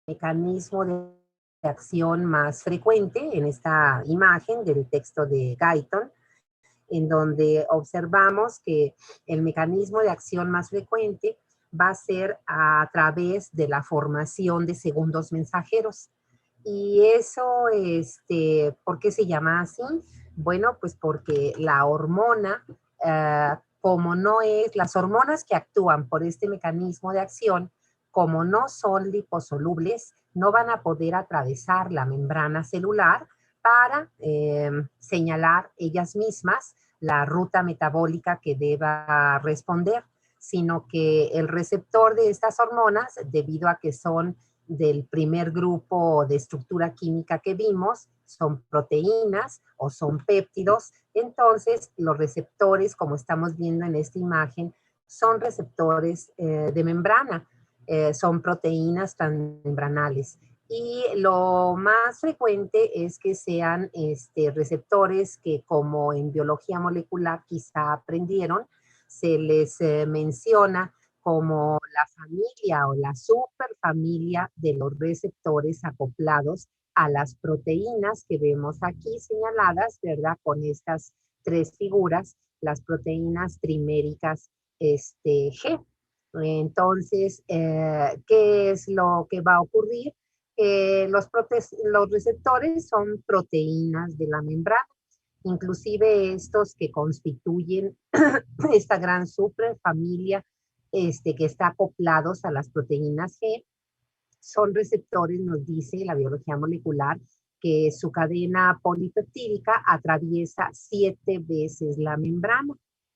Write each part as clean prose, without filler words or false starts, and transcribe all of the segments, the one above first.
mecanismo de acción más frecuente en esta imagen del texto de Guyton, en donde observamos que el mecanismo de acción más frecuente va a ser a través de la formación de segundos mensajeros. Y eso, ¿por qué se llama así? Bueno, pues porque la hormona, como no es, las hormonas que actúan por este mecanismo de acción, como no son liposolubles, no van a poder atravesar la membrana celular para señalar ellas mismas la ruta metabólica que deba responder, sino que el receptor de estas hormonas, debido a que son del primer grupo de estructura química que vimos, son proteínas o son péptidos, entonces los receptores, como estamos viendo en esta imagen, son receptores de membrana, son proteínas transmembranales. Y lo más frecuente es que sean receptores que, como en biología molecular quizá aprendieron, se les menciona como la familia o la superfamilia de los receptores acoplados a las proteínas que vemos aquí señaladas, ¿verdad? Con estas tres figuras, las proteínas triméricas G. Entonces, ¿qué es lo que va a ocurrir? Los receptores son proteínas de la membrana, inclusive estos que constituyen esta gran superfamilia que está acoplados a las proteínas G, son receptores, nos dice la biología molecular, que su cadena polipeptídica atraviesa 7 veces la membrana.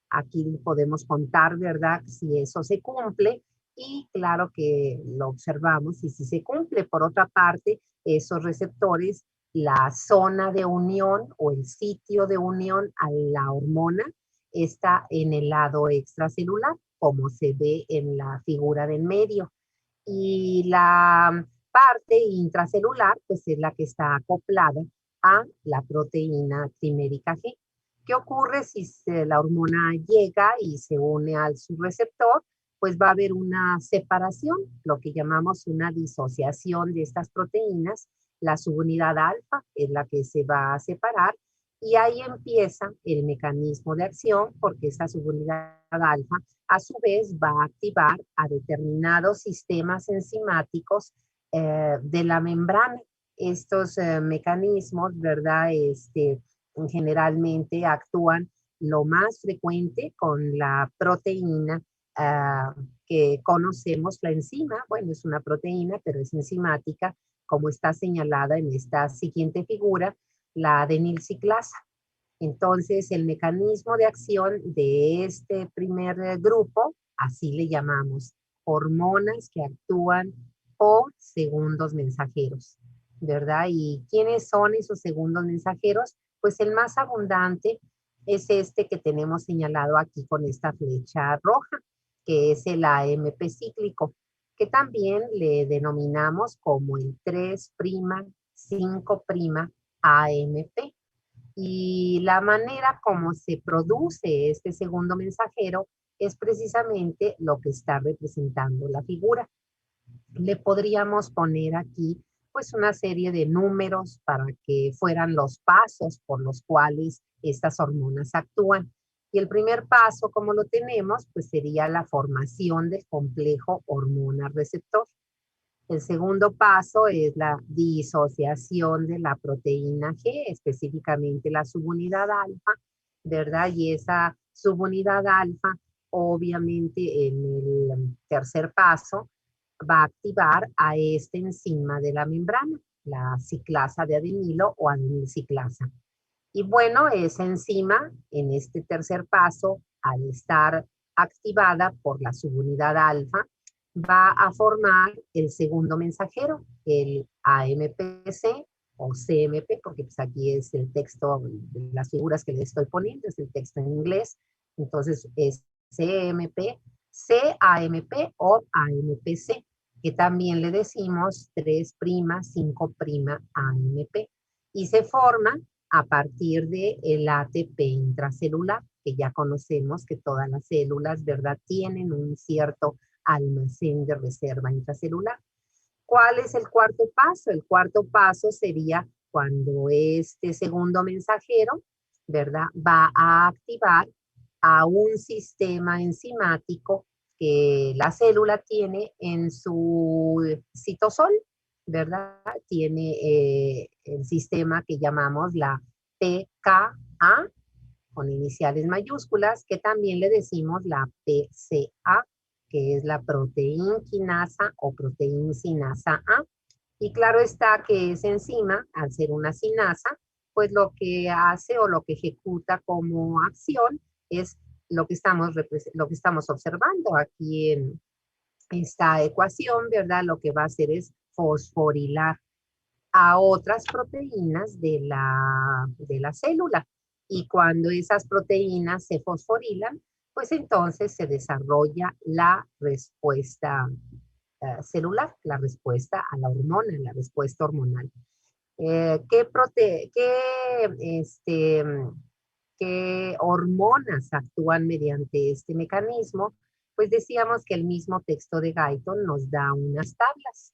Aquí podemos contar, ¿verdad?, si eso se cumple, y claro que lo observamos y si se cumple. Por otra parte, esos receptores, la zona de unión o el sitio de unión a la hormona está en el lado extracelular, como se ve en la figura del medio. Y la parte intracelular, pues es la que está acoplada a la proteína trimérica G. ¿Qué ocurre si la hormona llega y se une al subreceptor? Pues va a haber una separación, lo que llamamos una disociación de estas proteínas. La subunidad alfa es la que se va a separar y ahí empieza el mecanismo de acción, porque esta subunidad alfa a su vez va a activar a determinados sistemas enzimáticos de la membrana. Estos mecanismos, ¿verdad? Generalmente actúan lo más frecuente con la proteína que conocemos, la enzima. Bueno, es una proteína, pero es enzimática, como está señalada en esta siguiente figura, la adenilciclasa. Entonces, el mecanismo de acción de este primer grupo, así le llamamos, hormonas que actúan por segundos mensajeros, ¿verdad? ¿Y quiénes son esos segundos mensajeros? Pues el más abundante es este que tenemos señalado aquí con esta flecha roja, que es el AMP cíclico, que también le denominamos como el 3', 5' AMP. Y la manera como se produce este segundo mensajero es precisamente lo que está representando la figura. Le podríamos poner aquí pues una serie de números para que fueran los pasos por los cuales estas hormonas actúan. Y el primer paso, como lo tenemos, pues sería la formación del complejo hormona-receptor. El segundo paso es la disociación de la proteína G, específicamente la subunidad alfa, ¿verdad? Y esa subunidad alfa, obviamente en el tercer paso, va a activar a esta enzima de la membrana, la ciclasa de adenilo o adenilciclasa. Y bueno, esa enzima en este tercer paso, al estar activada por la subunidad alfa, va a formar el segundo mensajero, el AMPC o CMP, porque pues aquí es el texto de las figuras que le estoy poniendo, es el texto en inglés. Entonces es CMP, CAMP o AMPC, que también le decimos 3', 5' AMP. Y se forma a partir del ATP intracelular, que ya conocemos que todas las células, ¿verdad?, tienen un cierto almacén de reserva intracelular. ¿Cuál es el cuarto paso? El cuarto paso sería cuando este segundo mensajero, ¿verdad? Va a activar a un sistema enzimático que la célula tiene en su citosol, ¿verdad? Tiene el sistema que llamamos la PKA, con iniciales mayúsculas, que también le decimos la PCA, que es la proteinquinasa o proteincinasa A. Y claro está que esa enzima, al ser una sinasa, pues lo que hace o lo que ejecuta como acción es lo que estamos observando aquí en esta ecuación, ¿verdad? Lo que va a hacer es fosforilar a otras proteínas de la célula. Y cuando esas proteínas se fosforilan, pues entonces se desarrolla la respuesta celular, la respuesta a la hormona, la respuesta hormonal. ¿Qué hormonas actúan mediante este mecanismo? Pues decíamos que el mismo texto de Guyton nos da unas tablas.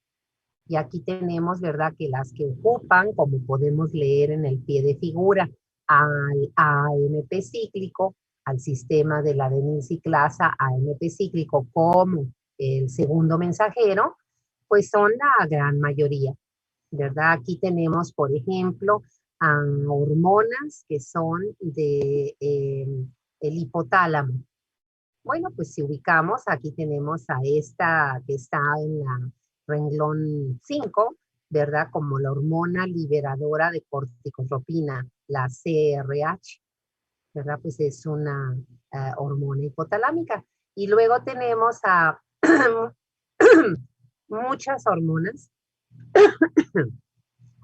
Y aquí tenemos, ¿verdad?, que las que ocupan, como podemos leer en el pie de figura, al AMP cíclico, al sistema de la adenisciclasa AMP cíclico como el segundo mensajero, pues son la gran mayoría, ¿verdad? Aquí tenemos, por ejemplo, hormonas que son de el hipotálamo. Bueno, pues si ubicamos, aquí tenemos a esta que está en la renglón 5, ¿verdad? Como la hormona liberadora de corticotropina, la CRH, ¿verdad? Pues es una hormona hipotalámica. Y luego tenemos a muchas hormonas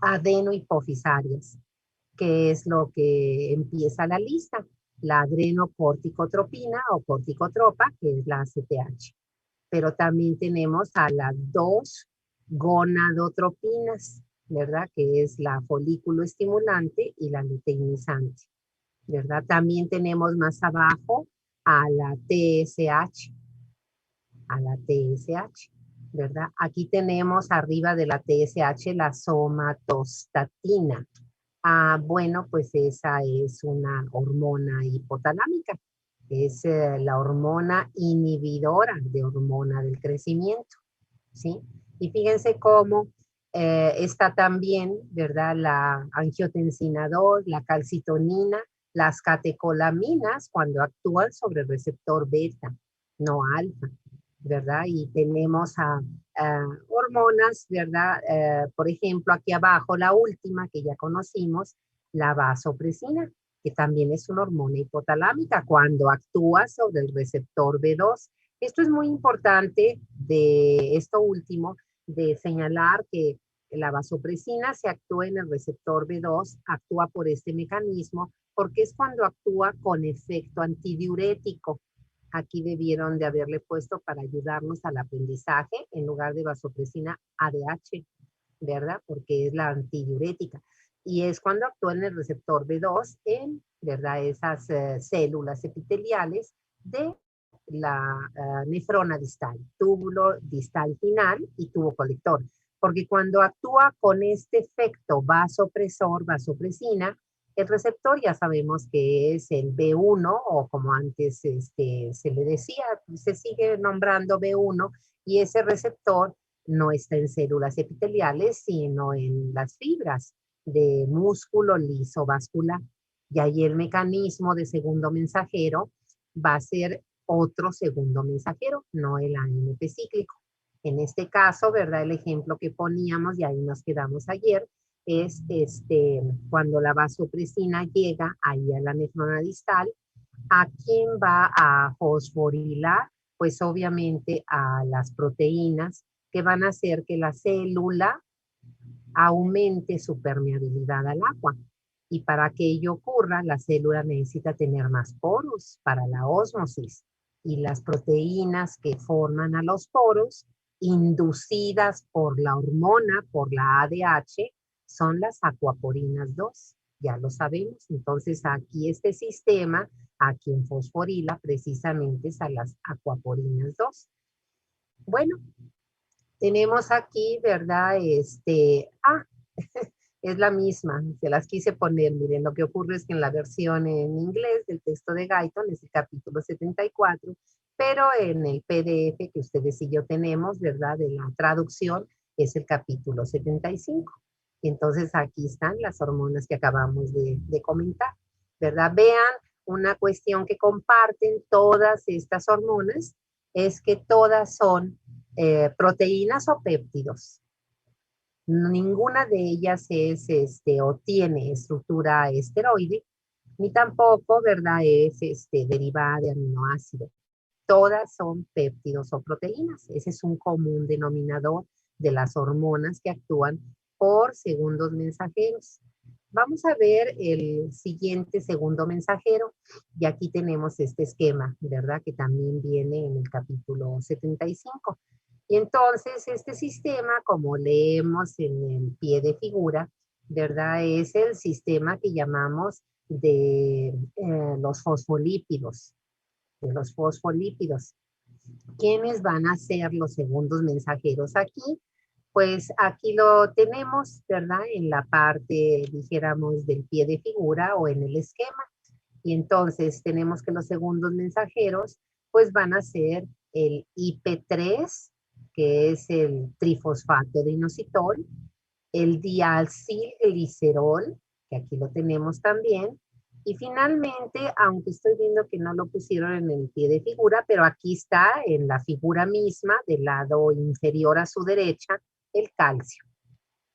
adenohipofisarias, que es lo que empieza la lista. La adrenocorticotropina o corticotropa, que es la ACTH. Pero también tenemos a las dos gonadotropinas, ¿verdad? Que es la folículo estimulante y la luteinizante, ¿verdad? También tenemos más abajo a la TSH, ¿verdad? Aquí tenemos arriba de la TSH la somatostatina. Bueno, pues esa es una hormona hipotalámica. Es la hormona inhibidora de hormona del crecimiento, ¿sí? Y fíjense cómo está también, ¿verdad? La angiotensina 2, la calcitonina, las catecolaminas cuando actúan sobre el receptor beta, no alfa, ¿verdad? Y tenemos a hormonas, ¿verdad? Por ejemplo, aquí abajo la última que ya conocimos, la vasopresina, que también es una hormona hipotalámica cuando actúa sobre el receptor B2. Esto es muy importante de esto último, de señalar que la vasopresina se actúa en el receptor B2, actúa por este mecanismo, porque es cuando actúa con efecto antidiurético. Aquí debieron de haberle puesto para ayudarnos al aprendizaje en lugar de vasopresina ADH, ¿verdad? Porque es la antidiurética. Y es cuando actúa en el receptor B2 en, ¿verdad? Esas células epiteliales de la nefrona distal, túbulo distal final y tubo colector. Porque cuando actúa con este efecto vasopresor, vasopresina, el receptor ya sabemos que es el B1 o como antes se le decía, se sigue nombrando B1 y ese receptor no está en células epiteliales, sino en las fibras de músculo liso vascular. Y ahí el mecanismo de segundo mensajero va a ser otro segundo mensajero, no el AMP cíclico. En este caso, ¿verdad? El ejemplo que poníamos, y ahí nos quedamos ayer, es cuando la vasopresina llega ahí a la nefrona distal, ¿a quién va a fosforilar? Pues obviamente a las proteínas que van a hacer que la célula aumente su permeabilidad al agua. Y para que ello ocurra, la célula necesita tener más poros para la ósmosis. Y las proteínas que forman a los poros, inducidas por la hormona, por la ADH, son las acuaporinas 2. Ya lo sabemos. Entonces, aquí este sistema, a quien fosforila precisamente es a las acuaporinas 2. Bueno, Tenemos aquí, ¿verdad? Es la misma, se las quise poner. Miren, lo que ocurre es que en la versión en inglés del texto de Guyton es el capítulo 74, pero en el PDF que ustedes y yo tenemos, ¿verdad? De la traducción es el capítulo 75. Y entonces aquí están las hormonas que acabamos de comentar, ¿verdad? Vean, una cuestión que comparten todas estas hormonas es que todas son proteínas o péptidos. Ninguna de ellas es o tiene estructura esteroide, ni tampoco, ¿verdad?, es derivada de aminoácidos. Todas son péptidos o proteínas. Ese es un común denominador de las hormonas que actúan por segundos mensajeros. Vamos a ver el siguiente segundo mensajero. Y aquí tenemos este esquema, ¿verdad? Que también viene en el capítulo 75. Y entonces este sistema, como leemos en el pie de figura, ¿verdad? Es el sistema que llamamos de los fosfolípidos, de los fosfolípidos. ¿Quiénes van a ser los segundos mensajeros aquí? Pues aquí lo tenemos, ¿verdad? En la parte, dijéramos, del pie de figura o en el esquema. Y entonces tenemos que los segundos mensajeros, pues van a ser el IP3, que es el trifosfato de inositol, el diacilglicerol, que aquí lo tenemos también, y finalmente, aunque estoy viendo que no lo pusieron en el pie de figura, pero aquí está en la figura misma, del lado inferior a su derecha, el calcio.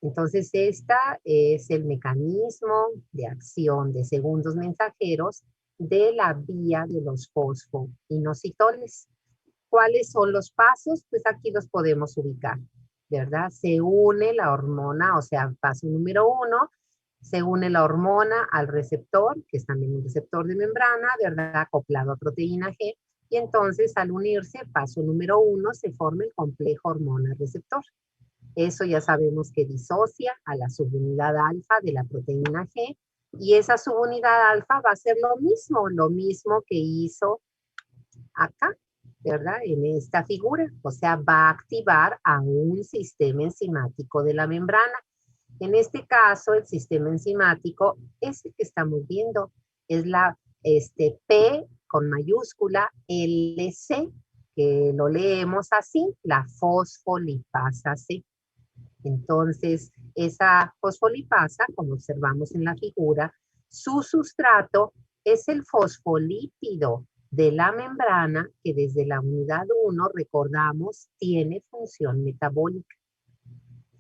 Entonces, esta es el mecanismo de acción de segundos mensajeros de la vía de los fosfoinositoles. ¿Cuáles son los pasos? Pues aquí los podemos ubicar, ¿verdad? Se une la hormona, o sea, paso número 1, se une la hormona al receptor, que es también un receptor de membrana, ¿verdad? Acoplado a proteína G. Y entonces, al unirse, paso número 1, se forma el complejo hormona-receptor. Eso ya sabemos que disocia a la subunidad alfa de la proteína G. Y esa subunidad alfa va a ser lo mismo que hizo acá, ¿verdad? En esta figura, o sea, va a activar a un sistema enzimático de la membrana. En este caso, el sistema enzimático es el que estamos viendo, es la P con mayúscula LC, que lo leemos así, la fosfolipasa C. Entonces, esa fosfolipasa, como observamos en la figura, su sustrato es el fosfolípido de la membrana que desde la unidad 1, recordamos, tiene función metabólica.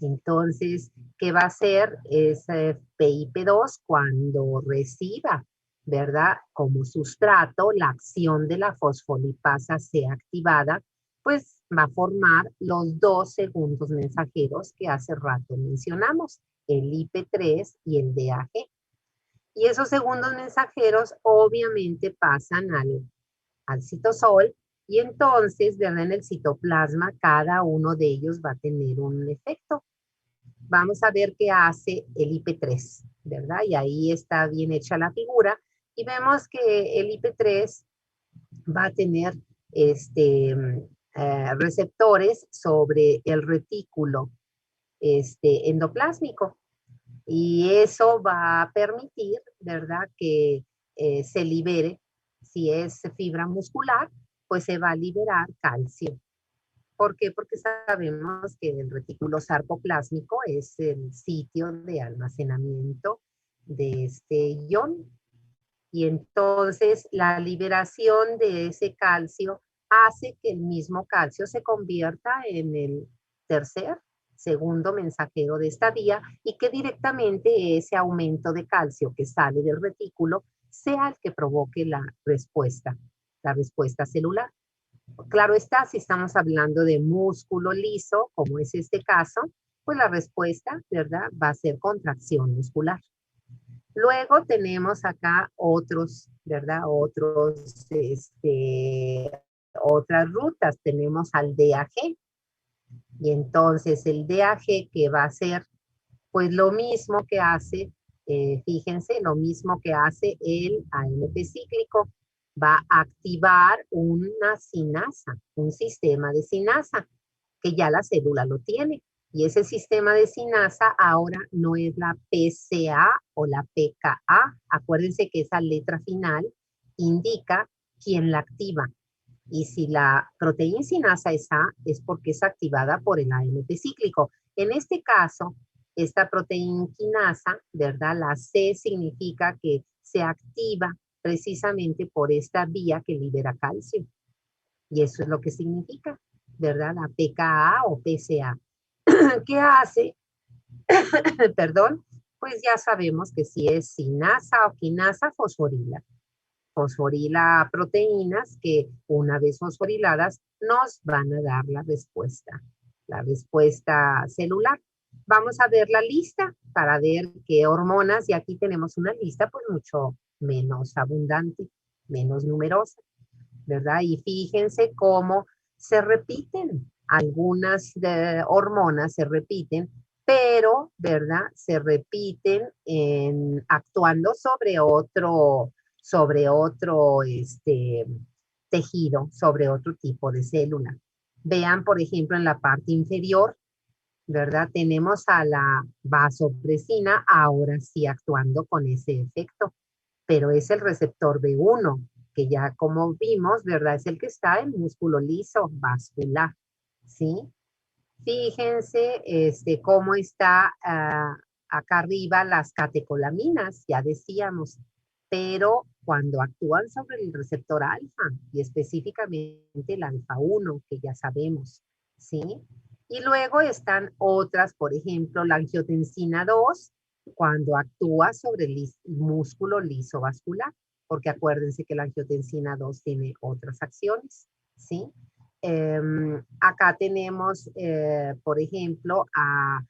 Entonces, ¿qué va a hacer ese PIP2 cuando reciba, ¿verdad? Como sustrato, la acción de la fosfolipasa C activada, pues va a formar los dos segundos mensajeros que hace rato mencionamos, el IP3 y el DAG. Y esos segundos mensajeros obviamente pasan al citosol y entonces, ¿verdad? En el citoplasma cada uno de ellos va a tener un efecto. Vamos a ver qué hace el IP3, ¿verdad? Y ahí está bien hecha la figura y vemos que el IP3 va a tener receptores sobre el retículo endoplásmico y eso va a permitir, ¿verdad?, que se libere, si es fibra muscular, pues se va a liberar calcio. ¿Por qué? Porque sabemos que el retículo sarcoplásmico es el sitio de almacenamiento de este ion. Y entonces la liberación de ese calcio hace que el mismo calcio se convierta en el segundo mensajero de esta vía y que directamente ese aumento de calcio que sale del retículo sea el que provoque la respuesta celular. Claro está, si estamos hablando de músculo liso, como es este caso, pues la respuesta, ¿verdad?, va a ser contracción muscular. Luego tenemos acá otros, ¿verdad? Otras rutas. Tenemos al DAG. Y entonces el DAG, ¿qué va a hacer? Pues lo mismo que hace, fíjense, lo mismo que hace el AMP cíclico. Va a activar una sinasa, un sistema de sinasa, que ya la célula lo tiene. Y ese sistema de sinasa ahora no es la PCA o la PKA. Acuérdense que esa letra final indica quién la activa. Y si la proteína sinasa es A, es porque es activada por el AMP cíclico. En este caso, esta proteína quinasa, ¿verdad? La C significa que se activa precisamente por esta vía que libera calcio. Y eso es lo que significa, ¿verdad? La PKA o PCA. ¿Qué hace? Perdón, pues ya sabemos que si es sinasa o quinasa, fosforila. Fosforila proteínas que una vez fosforiladas nos van a dar la respuesta celular. Vamos a ver la lista para ver qué hormonas, y aquí tenemos una lista pues mucho menos abundante, menos numerosa, ¿verdad? Y fíjense cómo se repiten, algunas hormonas se repiten, pero, ¿verdad? Se repiten actuando sobre otro tejido, sobre otro tipo de célula. Vean, por ejemplo, en la parte inferior, ¿verdad? Tenemos a la vasopresina ahora sí actuando con ese efecto, pero es el receptor B1, que ya como vimos, ¿verdad? Es el que está en músculo liso vascular, ¿sí? Fíjense cómo está acá arriba las catecolaminas, ya decíamos, pero cuando actúan sobre el receptor alfa, y específicamente el alfa 1, que ya sabemos, ¿sí? Y luego están otras, por ejemplo, la angiotensina 2, cuando actúa sobre el músculo liso vascular, porque acuérdense que la angiotensina 2 tiene otras acciones, ¿sí? Acá tenemos, por ejemplo, a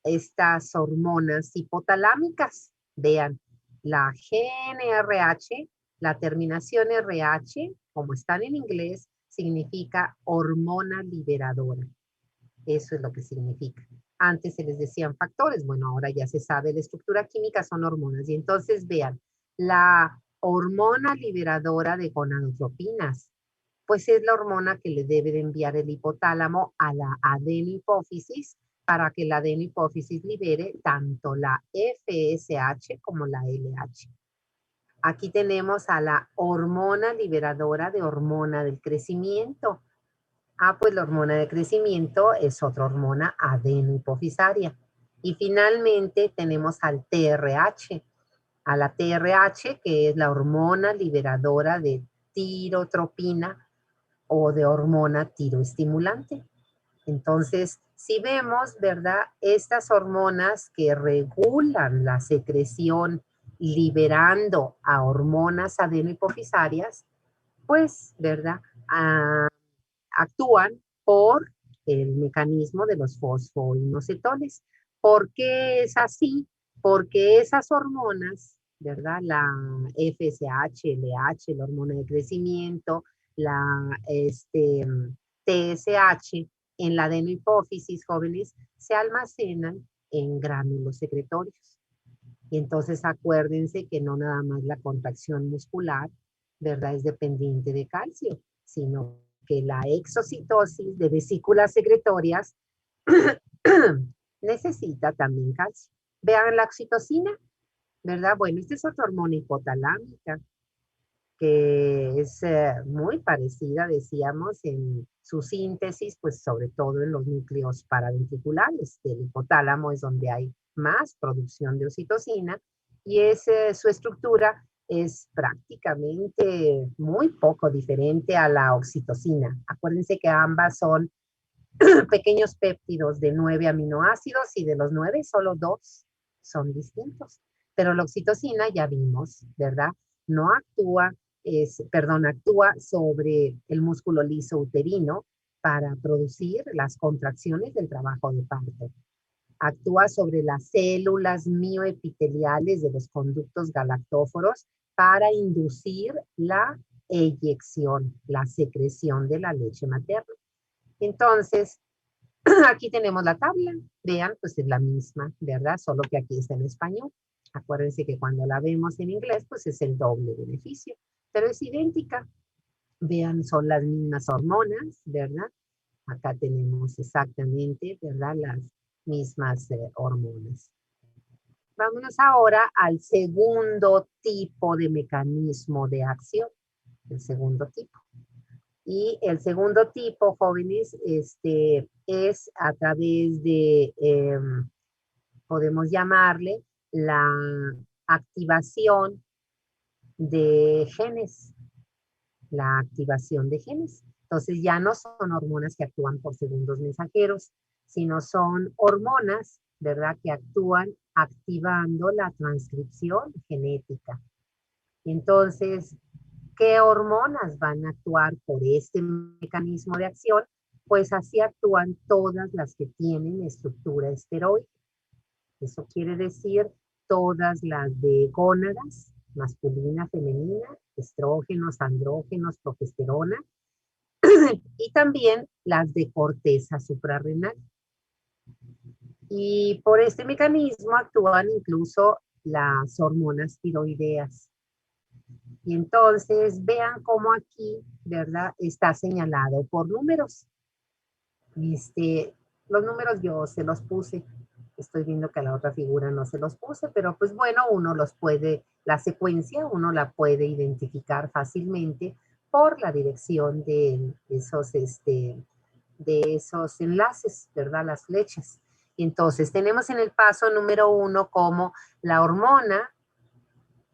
estas hormonas hipotalámicas. Vean, la GnRH, la terminación RH, como están en inglés, significa hormona liberadora. Eso es lo que significa. Antes se les decían factores, bueno, ahora ya se sabe, la estructura química son hormonas. Y entonces vean, la hormona liberadora de gonadotropinas, pues es la hormona que le debe de enviar el hipotálamo a la adenohipófisis para que la adenohipófisis libere tanto la FSH como la LH. Aquí tenemos a la hormona liberadora de hormona del crecimiento. Pues la hormona de crecimiento es otra hormona adenohipofisaria. Y finalmente tenemos al TRH, a la TRH, que es la hormona liberadora de tirotropina o de hormona tiroestimulante. Entonces, si vemos, ¿verdad? Estas hormonas que regulan la secreción liberando a hormonas adenohipofisarias, pues, ¿verdad? Actúan por el mecanismo de los fosfoinositones. ¿Por qué es así? Porque esas hormonas, ¿verdad? La FSH, LH, la hormona de crecimiento, la TSH, en la adenohipófisis, jóvenes, se almacenan en gránulos secretorios. Y entonces acuérdense que no nada más la contracción muscular, ¿verdad? Es dependiente de calcio, sino que la exocitosis de vesículas secretorias necesita también calcio. Vean la oxitocina, ¿verdad? Bueno, esta es otra hormona hipotalámica que es muy parecida, decíamos, en su síntesis, pues sobre todo en los núcleos paraventriculares. El hipotálamo es donde hay más producción de oxitocina y su estructura es prácticamente muy poco diferente a la oxitocina. Acuérdense que ambas son pequeños péptidos de 9 aminoácidos y de los 9 solo 2 son distintos. Pero la oxitocina ya vimos, ¿verdad? No actúa, actúa sobre el músculo liso uterino para producir las contracciones del trabajo de parto. Actúa sobre las células mioepiteliales de los conductos galactóforos para inducir la eyección, la secreción de la leche materna. Entonces, aquí tenemos la tabla, vean, pues es la misma, ¿verdad? Solo que aquí está en español. Acuérdense que cuando la vemos en inglés, pues es el doble beneficio, pero es idéntica. Vean, son las mismas hormonas, ¿verdad? Acá tenemos exactamente, ¿verdad? Las mismas hormonas. Vámonos ahora al segundo tipo de mecanismo de acción, el segundo tipo. Y el segundo tipo, jóvenes, es a través de, podemos llamarle, la activación de genes, la activación de genes. Entonces ya no son hormonas que actúan por segundos mensajeros, sino son hormonas, ¿verdad?, que actúan activando la transcripción genética. Entonces, ¿qué hormonas van a actuar por este mecanismo de acción? Pues así actúan todas las que tienen estructura esteroide. Eso quiere decir todas las de gónadas, masculina, femenina, estrógenos, andrógenos, progesterona, y también las de corteza suprarrenal. Y por este mecanismo actúan incluso las hormonas tiroideas. Y entonces vean cómo aquí, ¿verdad? Está señalado por números. Los números yo se los puse. Estoy viendo que a la otra figura no se los puse, pero pues bueno, uno los puede, la secuencia uno la puede identificar fácilmente por la dirección de esos enlaces, ¿verdad? Las flechas. Entonces tenemos en el paso número 1 como la hormona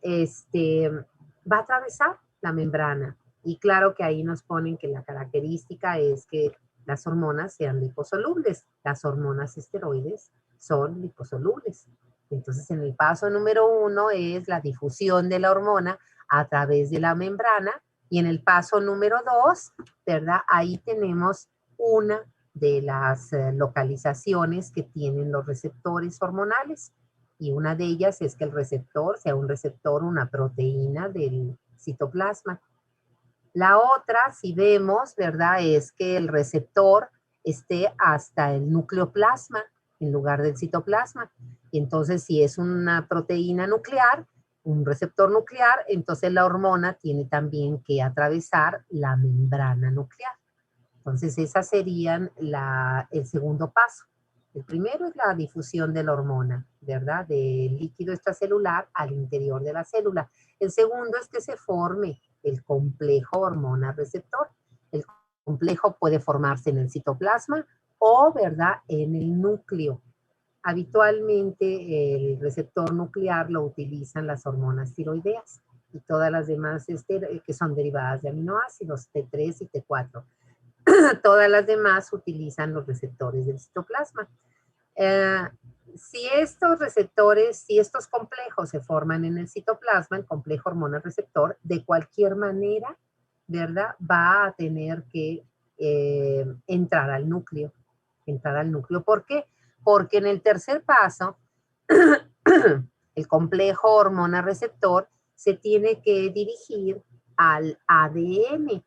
va a atravesar la membrana. Y claro que ahí nos ponen que la característica es que las hormonas sean liposolubles. Las hormonas esteroides son liposolubles. Entonces, en el paso número 1 es la difusión de la hormona a través de la membrana. Y en el paso número 2, ¿verdad? Ahí tenemos una de las localizaciones que tienen los receptores hormonales. Y una de ellas es que el receptor sea un receptor, una proteína del citoplasma. La otra, si vemos, ¿verdad?, es que el receptor esté hasta el nucleoplasma en lugar del citoplasma. Y entonces, si es una proteína nuclear, un receptor nuclear, entonces la hormona tiene también que atravesar la membrana nuclear. Entonces, esas serían el segundo paso. El primero es la difusión de la hormona, ¿verdad? Del líquido extracelular al interior de la célula. El segundo es que se forme el complejo hormona-receptor. El complejo puede formarse en el citoplasma o, ¿verdad?, en el núcleo. Habitualmente el receptor nuclear lo utilizan las hormonas tiroideas y todas las demás que son derivadas de aminoácidos T3 y T4. Todas las demás utilizan los receptores del citoplasma. Si estos receptores, si estos complejos se forman en el citoplasma, el complejo hormona-receptor, de cualquier manera, ¿verdad?, va a tener que entrar al núcleo. Entrar al núcleo. ¿Por qué? Porque en el tercer paso, el complejo hormona-receptor se tiene que dirigir al ADN,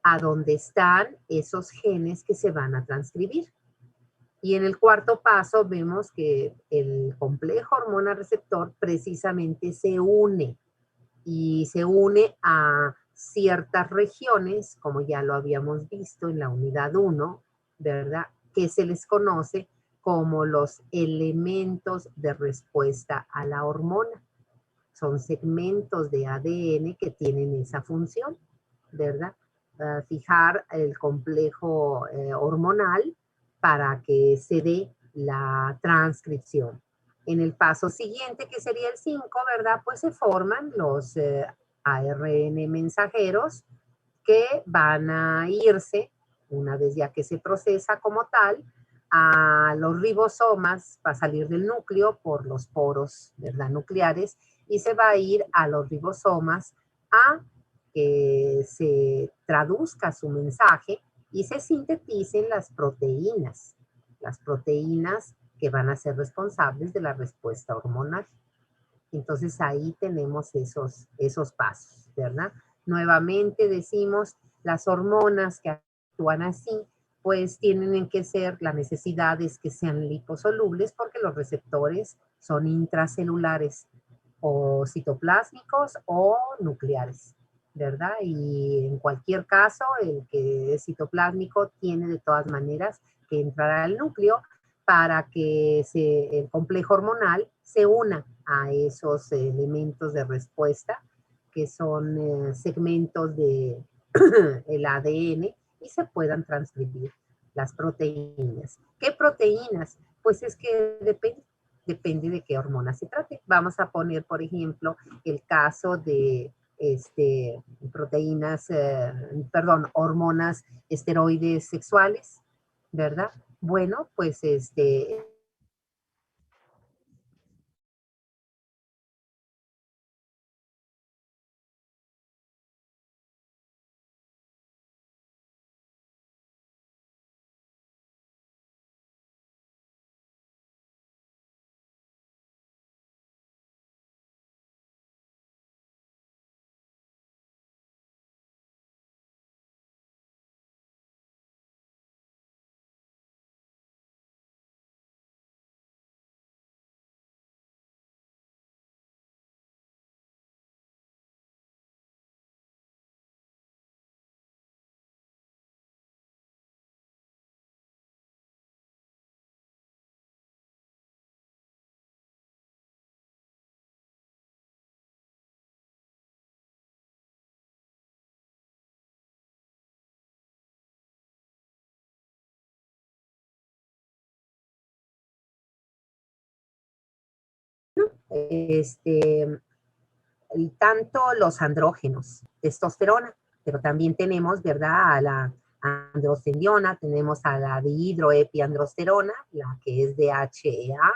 a donde están esos genes que se van a transcribir. Y en el cuarto paso vemos que el complejo hormona receptor precisamente se une y se une a ciertas regiones, como ya lo habíamos visto en la unidad 1, ¿verdad?, que se les conoce como los elementos de respuesta a la hormona. Son segmentos de ADN que tienen esa función, ¿verdad? Fijar el complejo hormonal para que se dé la transcripción. En el paso siguiente, que sería el 5, ¿verdad? Pues se forman los ARN mensajeros que van a irse, una vez ya que se procesa como tal, a los ribosomas, va a salir del núcleo por los poros, ¿verdad?, nucleares, y se va a ir a los ribosomas a que se traduzca su mensaje y se sinteticen las proteínas que van a ser responsables de la respuesta hormonal. Entonces ahí tenemos esos pasos, ¿verdad? Nuevamente decimos, las hormonas que actúan así, pues tienen que ser, la necesidad es que sean liposolubles porque los receptores son intracelulares o citoplásmicos o nucleares. ¿verdad? Y en cualquier caso, el que es citoplásmico tiene de todas maneras que entrar al núcleo para que el complejo hormonal se una a esos elementos de respuesta que son segmentos de el ADN y se puedan transcribir las proteínas. ¿Qué proteínas? Pues es que depende de qué hormona se trate. Vamos a poner, por ejemplo, el caso de proteínas, perdón, hormonas esteroides sexuales, ¿verdad? Bueno, pues este, tanto los andrógenos, testosterona, pero también tenemos, ¿verdad? A la androstendiona, tenemos a la dihidroepiandrosterona, la que es DHEA,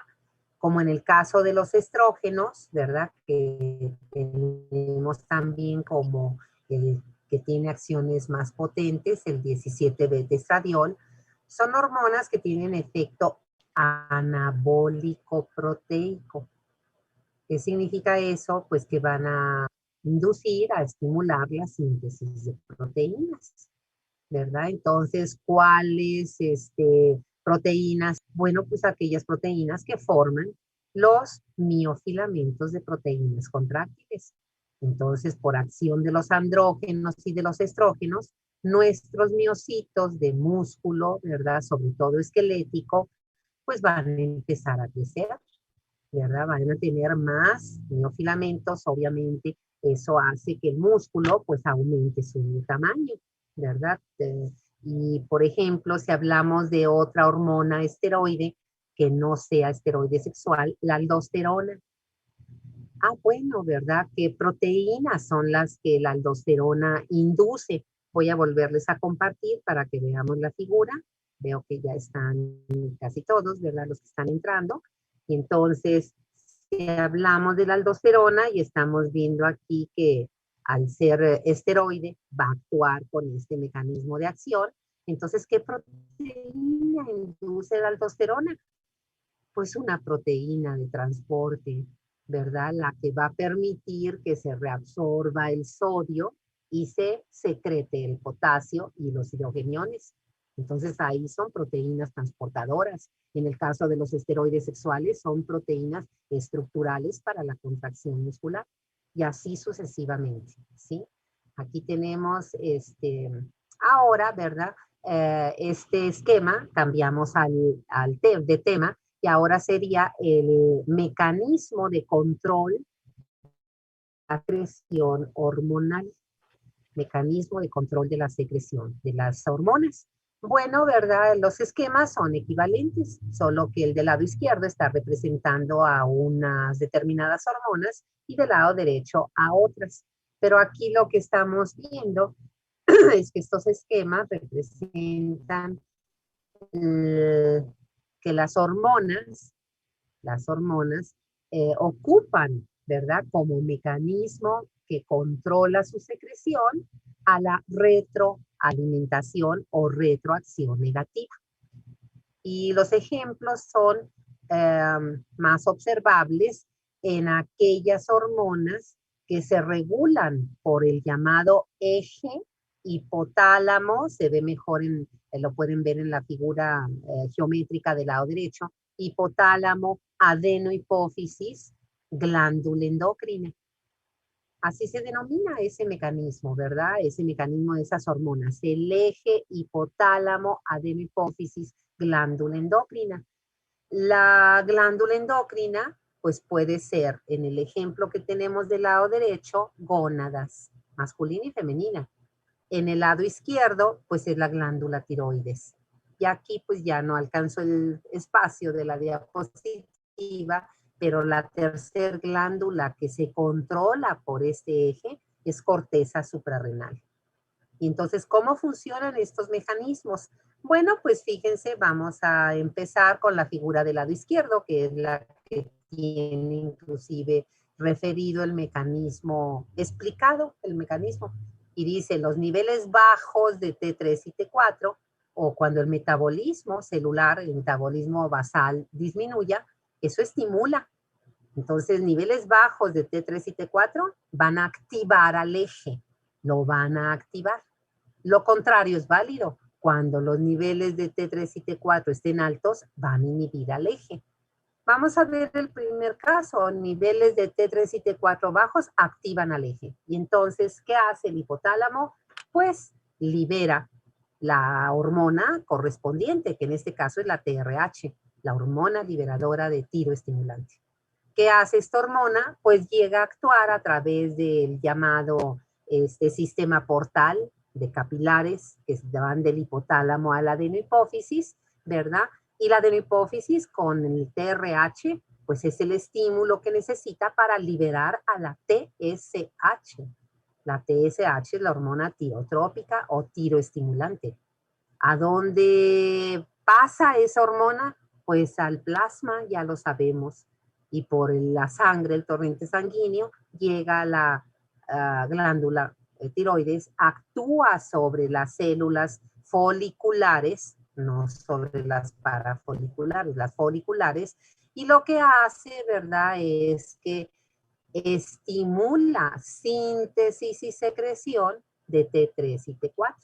como en el caso de los estrógenos, ¿verdad? Que tenemos también como el que tiene acciones más potentes, el 17-beta-estradiol, son hormonas que tienen efecto anabólico proteico. ¿Qué significa eso? Pues que van a inducir, a estimular la síntesis de proteínas, ¿verdad? Entonces, ¿cuáles proteínas? Bueno, pues aquellas proteínas que forman los miofilamentos de proteínas contráctiles. Entonces, por acción de los andrógenos y de los estrógenos, nuestros miocitos de músculo, ¿verdad? Sobre todo esquelético, pues van a empezar a crecer, ¿verdad? Van a tener más miofilamentos, obviamente eso hace que el músculo pues aumente su tamaño, ¿verdad? Y por ejemplo, si hablamos de otra hormona esteroide que no sea esteroide sexual, la aldosterona. Ah, bueno, ¿verdad? ¿Qué proteínas son las que la aldosterona induce? Voy a volverles a compartir para que veamos la figura. Veo que ya están casi todos, ¿verdad? Los que están entrando. Y entonces, si hablamos de la aldosterona y estamos viendo aquí que al ser esteroide va a actuar con este mecanismo de acción. Entonces, ¿qué proteína induce la aldosterona? Pues una proteína de transporte, ¿verdad? La que va a permitir que se reabsorba el sodio y se secrete el potasio y los hidrogeniones. Entonces ahí son proteínas transportadoras. En el caso de los esteroides sexuales son proteínas estructurales para la contracción muscular y así sucesivamente, ¿sí? Aquí tenemos ahora, ¿verdad? Este esquema, cambiamos de tema y ahora sería el mecanismo de control de la secreción hormonal, mecanismo de control de la secreción de las hormonas. Bueno, ¿verdad? Los esquemas son equivalentes, solo que el del lado izquierdo está representando a unas determinadas hormonas y del lado derecho a otras. Pero aquí lo que estamos viendo es que estos esquemas representan que las hormonas ocupan, ¿verdad? Como mecanismo que controla su secreción a la retroalimentación o retroacción negativa. Y los ejemplos son más observables en aquellas hormonas que se regulan por el llamado eje hipotálamo, se ve mejor, lo pueden ver en la figura geométrica del lado derecho, hipotálamo, adenohipófisis, glándula endocrina. Así se denomina ese mecanismo, ¿verdad? Ese mecanismo de esas hormonas, el eje hipotálamo, adenohipófisis, glándula endocrina. La glándula endocrina, pues puede ser, en el ejemplo que tenemos del lado derecho, gónadas, masculina y femenina. En el lado izquierdo, pues es la glándula tiroides. Y aquí, pues ya no alcanzo el espacio de la diapositiva, pero la tercer glándula que se controla por este eje es corteza suprarrenal. Y entonces, ¿cómo funcionan estos mecanismos? Bueno, pues fíjense, vamos a empezar con la figura del lado izquierdo, que es la que tiene inclusive referido el mecanismo, explicado el mecanismo. Y dice, los niveles bajos de T3 y T4, o cuando el metabolismo celular, el metabolismo basal disminuya, eso estimula. Entonces, niveles bajos de T3 y T4 van a activar al eje, lo van a activar. Lo contrario es válido. Cuando los niveles de T3 y T4 estén altos, van a inhibir al eje. Vamos a ver el primer caso. Niveles de T3 y T4 bajos activan al eje. Y entonces, ¿qué hace el hipotálamo? Pues libera la hormona correspondiente, que en este caso es la TRH, la hormona liberadora de tiroestimulante. ¿Qué hace esta hormona? Pues llega a actuar a través del llamado sistema portal de capilares que van del hipotálamo a la adenohipófisis, ¿verdad? Y la adenohipófisis con el TRH, pues es el estímulo que necesita para liberar a la TSH. La TSH es la hormona tirotrópica o tiroestimulante. ¿A dónde pasa esa hormona? Pues al plasma, ya lo sabemos. Y por la sangre, el torrente sanguíneo, llega a la glándula tiroides, actúa sobre las células foliculares, no sobre las parafoliculares, las foliculares, y lo que hace, ¿verdad?, es que estimula síntesis y secreción de T3 y T4.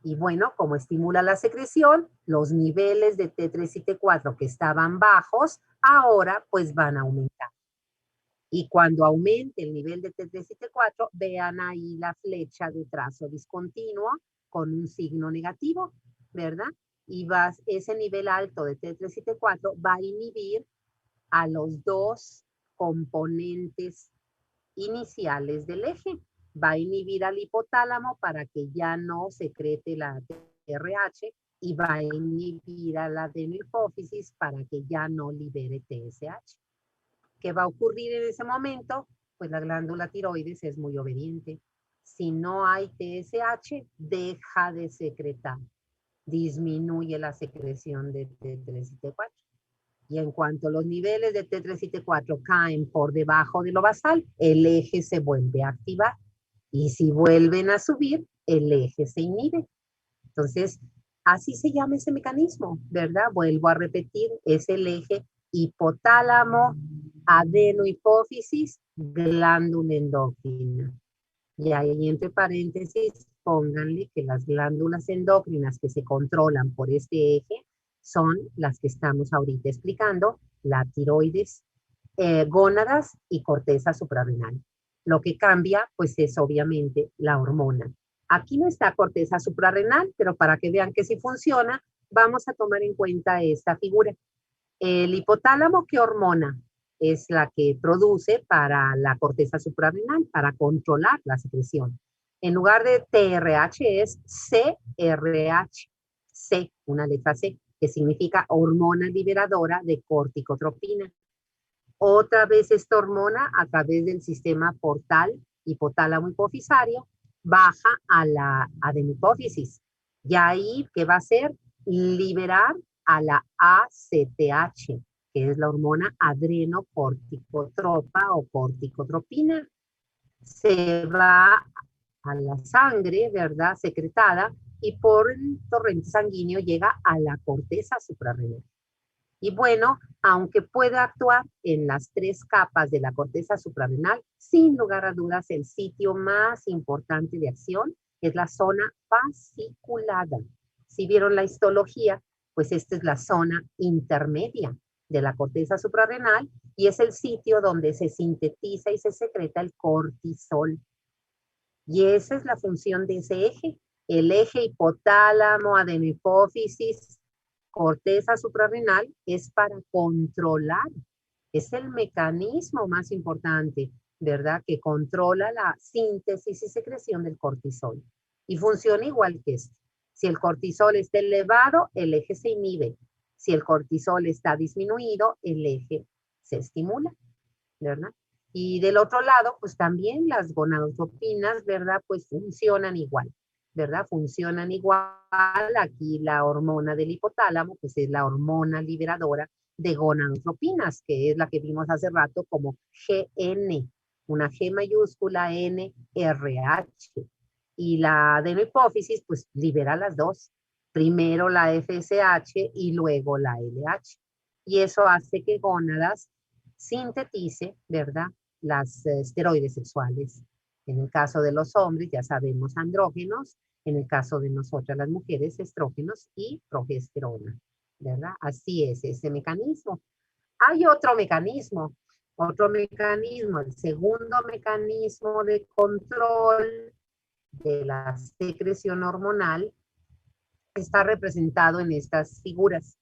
Y bueno, como estimula la secreción, los niveles de T3 y T4 que estaban bajos, ahora pues van a aumentar. Y cuando aumente el nivel de T3 y T4, vean ahí la flecha de trazo discontinuo con un signo negativo, ¿verdad? Y ese nivel alto de T3 y T4 va a inhibir a los dos componentes iniciales del eje. Va a inhibir al hipotálamo para que ya no secrete la TRH y va a inhibir a la adenohipófisis para que ya no libere TSH. ¿Qué va a ocurrir en ese momento? Pues la glándula tiroides es muy obediente. Si no hay TSH, deja de secretar. Disminuye la secreción de T3 y T4. Y en cuanto los niveles de T3 y T4 caen por debajo de lo basal, el eje se vuelve a activar. Y si vuelven a subir, el eje se inhibe. Entonces, así se llama ese mecanismo, ¿verdad? Vuelvo a repetir, es el eje hipotálamo, adenohipófisis, glándula endocrina. Y ahí entre paréntesis, pónganle que las glándulas endocrinas que se controlan por este eje son las que estamos ahorita explicando, la tiroides, gónadas y corteza suprarrenal. Lo que cambia, pues, es obviamente la hormona. Aquí no está corteza suprarrenal, pero para que vean que sí funciona, vamos a tomar en cuenta esta figura. El hipotálamo, ¿qué hormona es la que produce para la corteza suprarrenal, para controlar la secreción? En lugar de TRH es CRH, C, una letra C, que significa hormona liberadora de corticotropina. Otra vez esta hormona, a través del sistema portal hipotálamo hipofisario, baja a la adenopófisis. Y ahí, ¿qué va a hacer? Liberar a la ACTH, que es la hormona adrenocorticotropa o corticotropina. Se va a la sangre, ¿verdad? Secretada y por el torrente sanguíneo llega a la corteza suprarrenal. Y bueno, aunque pueda actuar en las tres capas de la corteza suprarrenal, sin lugar a dudas el sitio más importante de acción es la zona fasciculada. Si vieron la histología, pues esta es la zona intermedia. de la corteza suprarrenal y es el sitio donde se sintetiza y se secreta el cortisol. Y esa es la función de ese eje. El eje hipotálamo, adenohipófisis, corteza suprarrenal es para controlar. Es el mecanismo más importante, ¿verdad? Que controla la síntesis y secreción del cortisol. Y funciona igual que este. Si el cortisol está elevado, el eje se inhibe. Si el cortisol está disminuido, el eje se estimula, ¿verdad? Y del otro lado, pues también las gonadotropinas, ¿verdad? Pues funcionan igual, ¿verdad? Funcionan igual. Aquí la hormona del hipotálamo, pues es la hormona liberadora de gonadotropinas, que es la que vimos hace rato como GN, una G mayúscula N, RH. Y la adenohipófisis, pues libera las dos. Primero la FSH y luego la LH. Y eso hace que gónadas sintetice, ¿verdad? Las esteroides sexuales. En el caso de los hombres, ya sabemos, andrógenos. En el caso de nosotras las mujeres, estrógenos y progesterona, ¿verdad? Así es ese mecanismo. Hay otro mecanismo, el segundo mecanismo de control de la secreción hormonal está representado en estas figuras.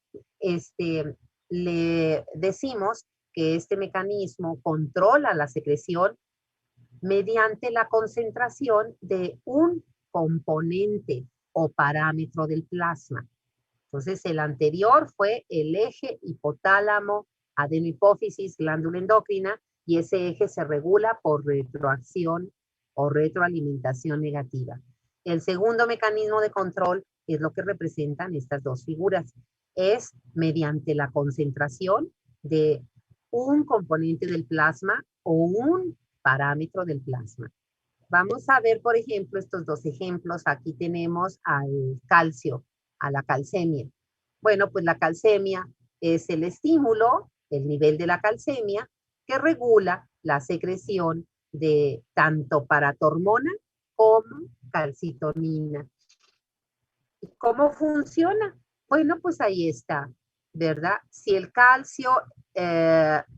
Le decimos que este mecanismo controla la secreción mediante la concentración de un componente o parámetro del plasma. Entonces, el anterior fue el eje hipotálamo, adenohipófisis, glándula endocrina, y ese eje se regula por retroacción o retroalimentación negativa. El segundo mecanismo de control es lo que representan estas dos figuras. Es mediante la concentración de un componente del plasma o un parámetro del plasma. Vamos a ver, por ejemplo, estos dos ejemplos. Aquí tenemos al calcio, a la calcemia. Bueno, pues la calcemia es el estímulo, el nivel de la calcemia, que regula la secreción de tanto paratormona como calcitonina. ¿Y cómo funciona? Bueno, pues ahí está, ¿verdad? Si el calcio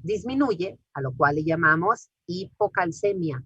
disminuye, a lo cual le llamamos hipocalcemia,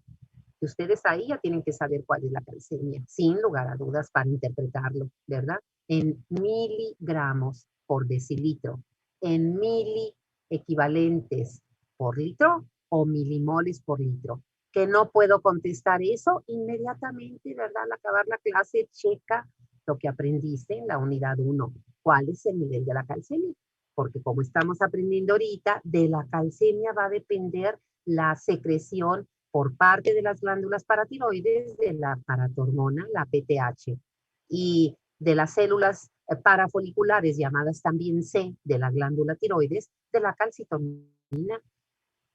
y ustedes ahí ya tienen que saber cuál es la calcemia, sin lugar a dudas para interpretarlo, ¿verdad? En miligramos por decilitro, en mili equivalentes por litro o milimoles por litro. Que no puedo contestar eso inmediatamente, ¿verdad? Al acabar la clase, checa lo que aprendiste en la unidad 1. ¿Cuál es el nivel de la calcemia? Porque como estamos aprendiendo ahorita, de la calcemia va a depender la secreción por parte de las glándulas paratiroides de la paratormona, la PTH, y de las células parafoliculares, llamadas también C, de la glándula tiroides, de la calcitonina.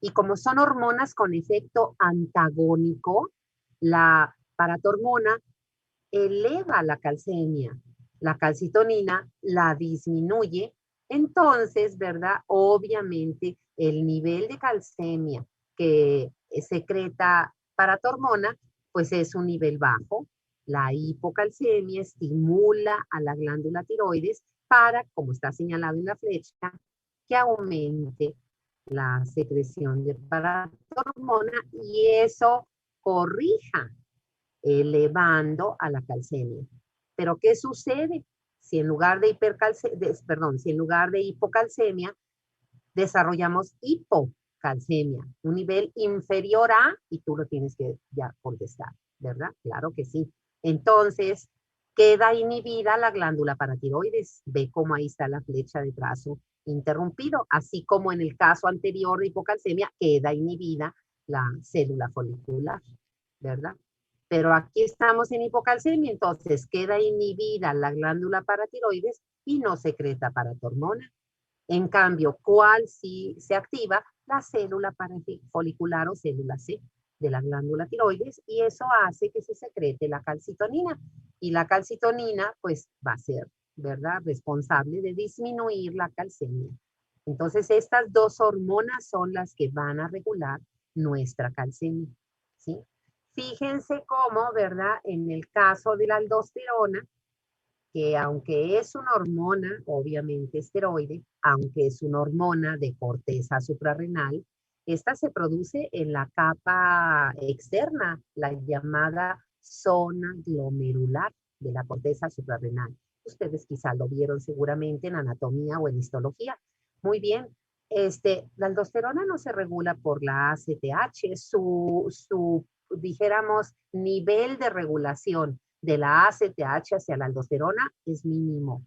Y como son hormonas con efecto antagónico, la paratormona eleva la calcemia, la calcitonina la disminuye, entonces, ¿verdad? Obviamente el nivel de calcemia que secreta paratormona, pues es un nivel bajo. La hipocalcemia estimula a la glándula tiroides para, como está señalado en la flecha, que aumente la secreción de paratormona y eso corrija elevando a la calcemia. Pero ¿qué sucede? Si en lugar de si en lugar de hipocalcemia desarrollamos hipocalcemia, un nivel inferior a, y tú lo tienes que ya contestar, ¿verdad? Claro que sí. Entonces, queda inhibida la glándula paratiroides. Ve cómo ahí está la flecha de trazo interrumpido, así como en el caso anterior de hipocalcemia, queda inhibida la célula folicular, ¿verdad? Pero aquí estamos en hipocalcemia, entonces queda inhibida la glándula paratiroides y no secreta paratormona. En cambio, ¿cuál sí se activa? La célula parafolicular o célula C de la glándula tiroides y eso hace que se secrete la calcitonina. Y la calcitonina, pues, va a ser, ¿verdad?, responsable de disminuir la calcemia. Entonces, estas dos hormonas son las que van a regular nuestra calcemia, ¿sí? Fíjense cómo, ¿verdad?, en el caso de la aldosterona, que aunque es una hormona, obviamente esteroide, aunque es una hormona de corteza suprarrenal, esta se produce en la capa externa, la llamada zona glomerular de la corteza suprarrenal. Ustedes quizá lo vieron seguramente en anatomía o en histología. Muy bien. La aldosterona no se regula por la ACTH, dijéramos, nivel de regulación de la ACTH hacia la aldosterona es mínimo.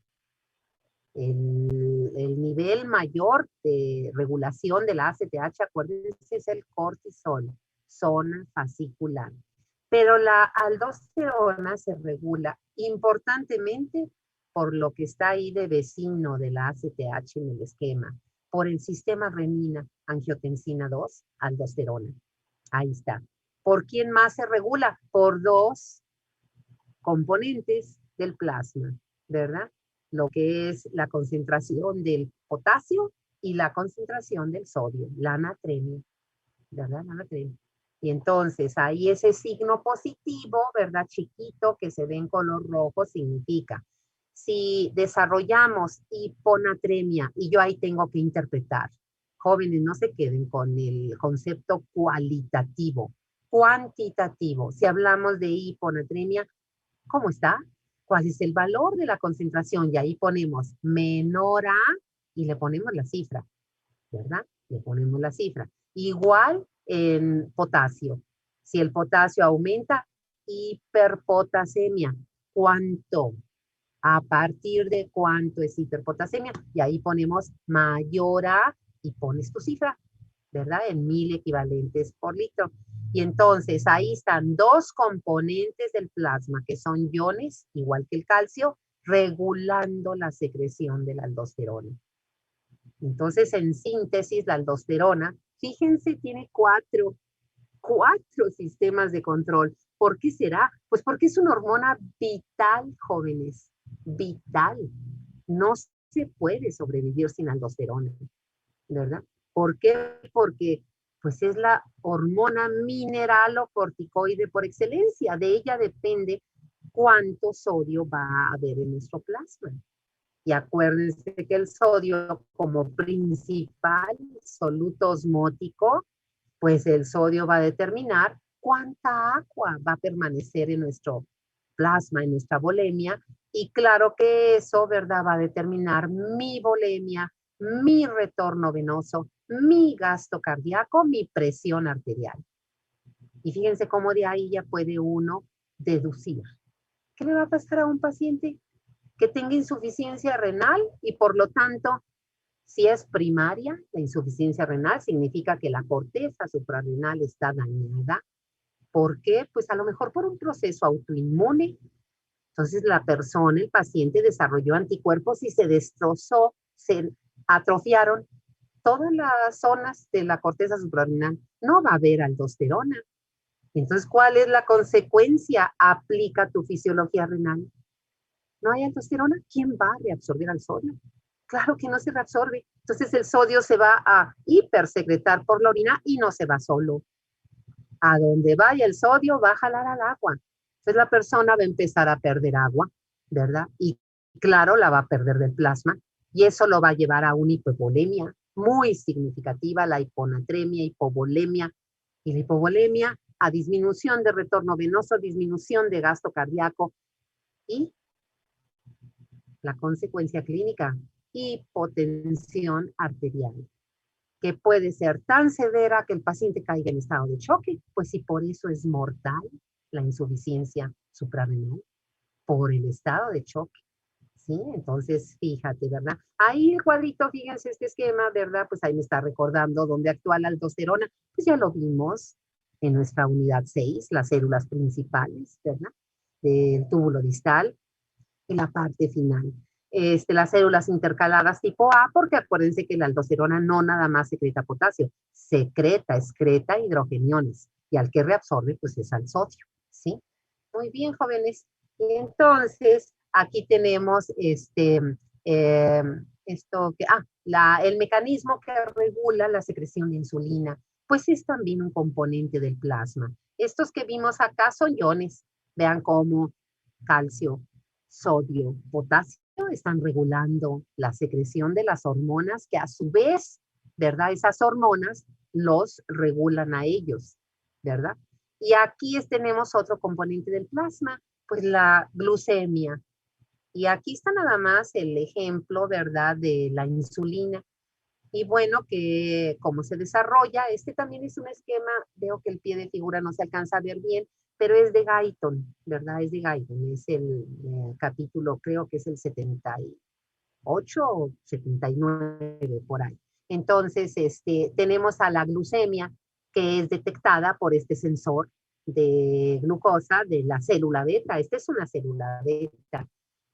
El nivel mayor de regulación de la ACTH, acuérdense, es el cortisol, zona fascicular. Pero la aldosterona se regula importantemente por lo que está ahí de vecino de la ACTH en el esquema, por el sistema renina, angiotensina 2, aldosterona. Ahí está. ¿Por quién más se regula? Por dos componentes del plasma, ¿verdad? Lo que es la concentración del potasio y la concentración del sodio, la natremia, ¿verdad? La natremia. Y entonces ahí ese signo positivo, ¿verdad? Chiquito que se ve en color rojo significa si desarrollamos hiponatremia y yo ahí tengo que interpretar. Jóvenes, no se queden con el concepto cualitativo, cuantitativo. Si hablamos de hiponatremia, ¿cómo está? ¿Cuál es el valor de la concentración? Y ahí ponemos menor a y le ponemos la cifra, ¿verdad? Le ponemos la cifra. Igual en potasio. Si el potasio aumenta, hiperpotasemia. ¿Cuánto? ¿A partir de cuánto es hiperpotasemia? Y ahí ponemos mayor a y pones tu cifra, ¿verdad? En 1000 equivalentes por litro. Y entonces ahí están dos componentes del plasma, que son iones, igual que el calcio, regulando la secreción de la aldosterona. Entonces, en síntesis, la aldosterona, fíjense, tiene cuatro sistemas de control. ¿Por qué será? Pues porque es una hormona vital, jóvenes, vital. No se puede sobrevivir sin aldosterona, ¿verdad? ¿Por qué? Porque pues es la hormona mineralocorticoide por excelencia. De ella depende cuánto sodio va a haber en nuestro plasma. Y acuérdense que el sodio como principal soluto osmótico, pues el sodio va a determinar cuánta agua va a permanecer en nuestro plasma, en nuestra volemia. Y claro que eso, ¿verdad? Va a determinar mi volemia, mi retorno venoso, mi gasto cardíaco, mi presión arterial. Y fíjense cómo de ahí ya puede uno deducir. ¿Qué le va a pasar a un paciente que tenga insuficiencia renal y por lo tanto, si es primaria, la insuficiencia renal significa que la corteza suprarrenal está dañada? ¿Por qué? Pues a lo mejor por un proceso autoinmune. Entonces la persona, el paciente desarrolló anticuerpos y se destrozó, se atrofiaron todas las zonas de la corteza suprarrenal. No va a haber aldosterona. Entonces, ¿cuál es la consecuencia? Aplica tu fisiología renal. No hay aldosterona, ¿quién va a reabsorber al sodio? Claro que no se reabsorbe. Entonces el sodio se va a hipersecretar por la orina y no se va solo. A donde vaya el sodio va a jalar al agua. Entonces la persona va a empezar a perder agua, ¿verdad? Y claro, la va a perder del plasma y eso lo va a llevar a una hipovolemia muy significativa, la hiponatremia, hipovolemia y la hipovolemia a disminución de retorno venoso, disminución de gasto cardíaco y la consecuencia clínica, hipotensión arterial, que puede ser tan severa que el paciente caiga en estado de choque, pues si por eso es mortal la insuficiencia suprarrenal, por el estado de choque. ¿Sí? Entonces, fíjate, ¿verdad? Ahí igualito, fíjense este esquema, ¿verdad? Pues ahí me está recordando dónde actúa la aldosterona. Pues ya lo vimos en nuestra unidad 6, las células principales, ¿verdad? Del túbulo distal, en la parte final. Las células intercaladas tipo A, porque acuérdense que la aldosterona no nada más secreta potasio, excreta hidrogeniones, y al que reabsorbe, pues es al sodio, ¿sí? Muy bien, jóvenes. Y entonces, aquí tenemos el mecanismo que regula la secreción de insulina, pues es también un componente del plasma. Estos que vimos acá son iones, vean cómo calcio, sodio, potasio, están regulando la secreción de las hormonas que a su vez, ¿verdad? Esas hormonas los regulan a ellos, ¿verdad? Y aquí tenemos otro componente del plasma, pues la glucemia. Y aquí está nada más el ejemplo, ¿verdad?, de la insulina. Y bueno, que cómo se desarrolla, también es un esquema, veo que el pie de figura no se alcanza a ver bien, pero es de Guyton, ¿verdad? Es de Guyton, es el capítulo, creo que es el 78 o 79 por ahí. Entonces, tenemos a la glucemia, que es detectada por este sensor de glucosa de la célula beta. Esta es una célula beta,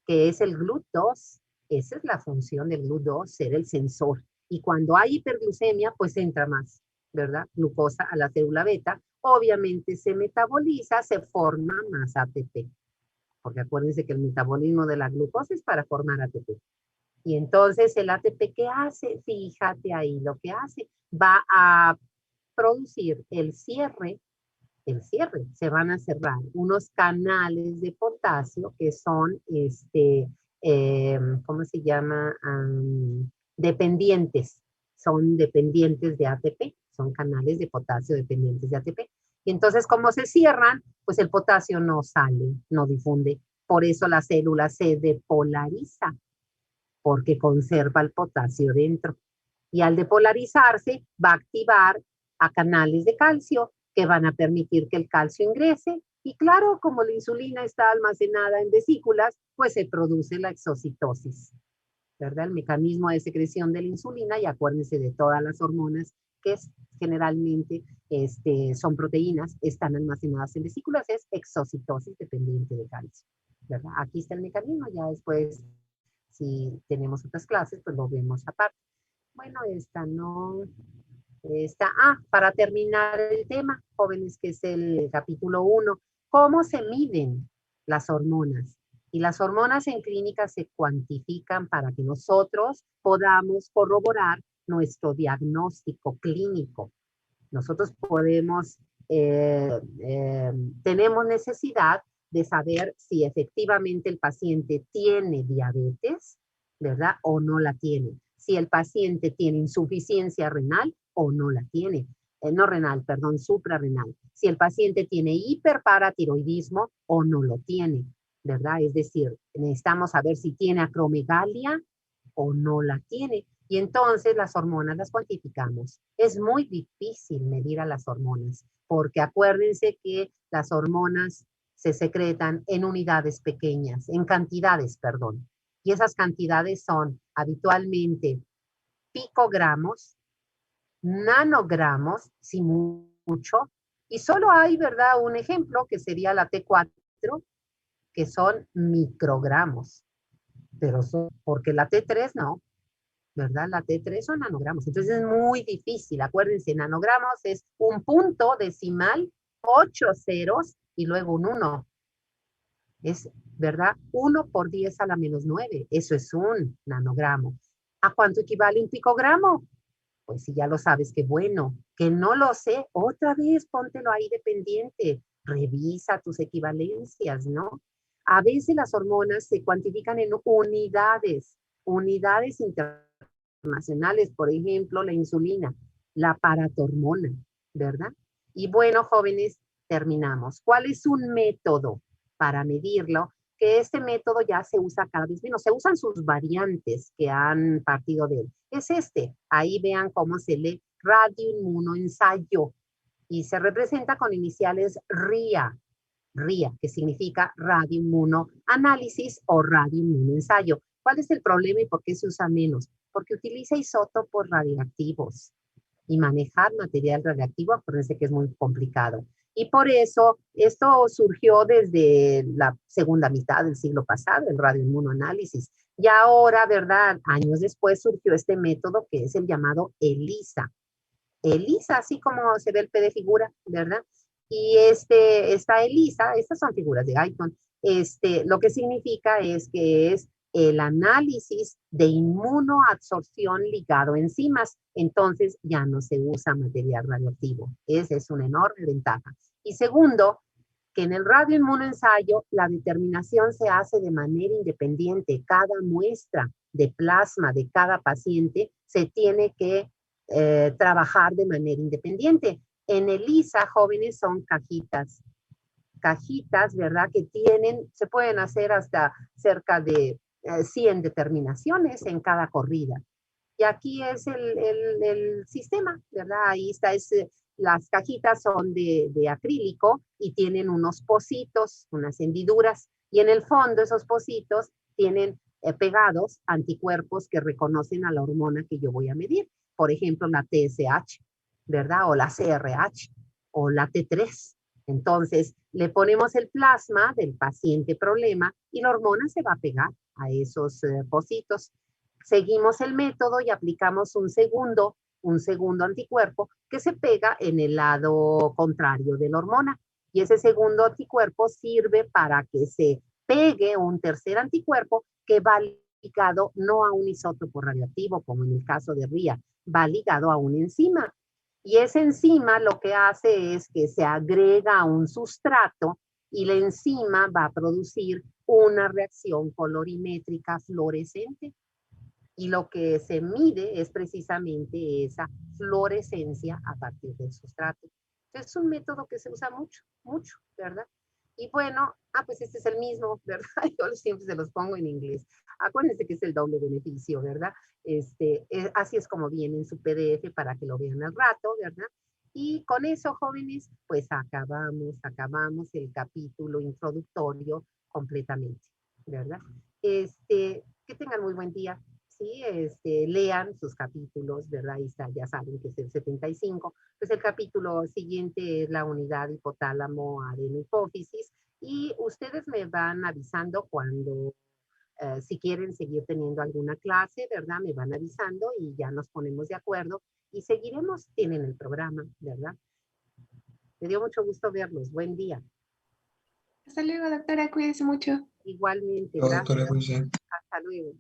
que es el GLUT2. Esa es la función del GLUT2, ser el sensor. Y cuando hay hiperglucemia, pues entra más, ¿verdad? Glucosa a la célula beta. Obviamente se metaboliza, se forma más ATP. Porque acuérdense que el metabolismo de la glucosa es para formar ATP. Y entonces el ATP, ¿qué hace? Fíjate ahí lo que hace. Va a producir se van a cerrar unos canales de potasio que son, ¿cómo se llama? Dependientes, son dependientes de ATP, son canales de potasio dependientes de ATP. Y entonces, como se cierran, pues el potasio no sale, no difunde. Por eso la célula se depolariza, porque conserva el potasio dentro. Y al depolarizarse, va a activar a canales de calcio que van a permitir que el calcio ingrese. Y claro, como la insulina está almacenada en vesículas, pues se produce la exocitosis, ¿verdad? El mecanismo de secreción de la insulina, y acuérdense de todas las hormonas que generalmente son proteínas, están almacenadas en vesículas, es exocitosis dependiente de calcio, ¿verdad? Aquí está el mecanismo, ya después, si tenemos otras clases, pues lo vemos aparte. Bueno, esta no, para terminar el tema, jóvenes, que es el capítulo 1, ¿cómo se miden las hormonas? Y las hormonas en clínica se cuantifican para que nosotros podamos corroborar nuestro diagnóstico clínico. Nosotros podemos, tenemos necesidad de saber si efectivamente el paciente tiene diabetes, ¿verdad? O no la tiene. Si el paciente tiene insuficiencia renal o no la tiene. No renal, perdón, suprarrenal. Si el paciente tiene hiperparatiroidismo o no lo tiene, ¿verdad? Es decir, necesitamos saber si tiene acromegalia o no la tiene. Y entonces las hormonas las cuantificamos. Es muy difícil medir a las hormonas, porque acuérdense que las hormonas se secretan en unidades pequeñas, en cantidades, perdón. Y esas cantidades son habitualmente picogramos, nanogramos, si mucho, y solo hay, ¿verdad?, un ejemplo que sería la T4, que son microgramos, pero porque la T3 no, ¿verdad? La T3 son nanogramos. Entonces es muy difícil. Acuérdense, nanogramos es un punto decimal, 8 ceros y luego un 1. Es, ¿verdad? 1 por 10 a la menos 9. Eso es un nanogramo. ¿A cuánto equivale un picogramo? Pues si ya lo sabes, qué bueno. Que no lo sé, otra vez póntelo ahí de pendiente. Revisa tus equivalencias, ¿no? A veces las hormonas se cuantifican en unidades internacionales, por ejemplo, la insulina, la paratormona, ¿verdad? Y bueno, jóvenes, terminamos. ¿Cuál es un método para medirlo? Que este método ya se usa cada vez menos, se usan sus variantes que han partido de él. Es ahí vean cómo se lee radioinmunoensayo y se representa con iniciales RIA, que significa radioinmunoanálisis o radioinmunoensayo. ¿Cuál es el problema y por qué se usa menos? Porque utiliza isótopos radioactivos y manejar material radioactivo, acuérdense que es muy complicado. Y por eso esto surgió desde la segunda mitad del siglo pasado, el radioinmunoanálisis. Y ahora, ¿verdad? Años después surgió este método que es el llamado ELISA. ELISA, así como se ve el P de figura, ¿verdad? Y esta ELISA, estas son figuras de Guyton, lo que significa es que es el análisis de inmunoabsorción ligado a enzimas. Entonces ya no se usa material radioactivo. Esa es una enorme ventaja. Y segundo, que en el radioinmunoensayo la determinación se hace de manera independiente. Cada muestra de plasma de cada paciente se tiene que trabajar de manera independiente. En ELISA, jóvenes, son cajitas, ¿verdad? Que se pueden hacer hasta cerca de 100 determinaciones en cada corrida. Y aquí es el sistema, ¿verdad? Ahí está, las cajitas son de acrílico y tienen unos pocitos, unas hendiduras, y en el fondo esos pocitos tienen pegados anticuerpos que reconocen a la hormona que yo voy a medir. Por ejemplo, la TSH, ¿verdad? O la CRH, o la T3. Entonces, le ponemos el plasma del paciente problema y la hormona se va a pegar a esos pocitos. Seguimos el método y aplicamos un segundo anticuerpo que se pega en el lado contrario de la hormona. Y ese segundo anticuerpo sirve para que se pegue un tercer anticuerpo que va ligado no a un isótopo radioactivo, como en el caso de RIA, va ligado a una enzima. Y esa enzima lo que hace es que se agrega a un sustrato y la enzima va a producir una reacción colorimétrica fluorescente. Y lo que se mide es precisamente esa fluorescencia a partir del sustrato. Es un método que se usa mucho, mucho, ¿verdad? Y bueno, pues este es el mismo, ¿verdad? Yo siempre se los pongo en inglés. Acuérdense que es el doble beneficio, ¿verdad? Así es como viene en su PDF para que lo vean al rato, ¿verdad? Y con eso, jóvenes, pues acabamos el capítulo introductorio completamente, ¿verdad? Que tengan muy buen día. Sí, lean sus capítulos, ¿verdad? Ahí está, ya saben que es el 75. Pues el capítulo siguiente es la unidad hipotálamo adenohipófisis y ustedes me van avisando cuando, si quieren seguir teniendo alguna clase, ¿verdad? Me van avisando y ya nos ponemos de acuerdo y seguiremos, tienen el programa, ¿verdad? Me dio mucho gusto verlos. Buen día. Hasta luego, doctora. Cuídese mucho. Igualmente, Doctora, gracias. Hasta luego.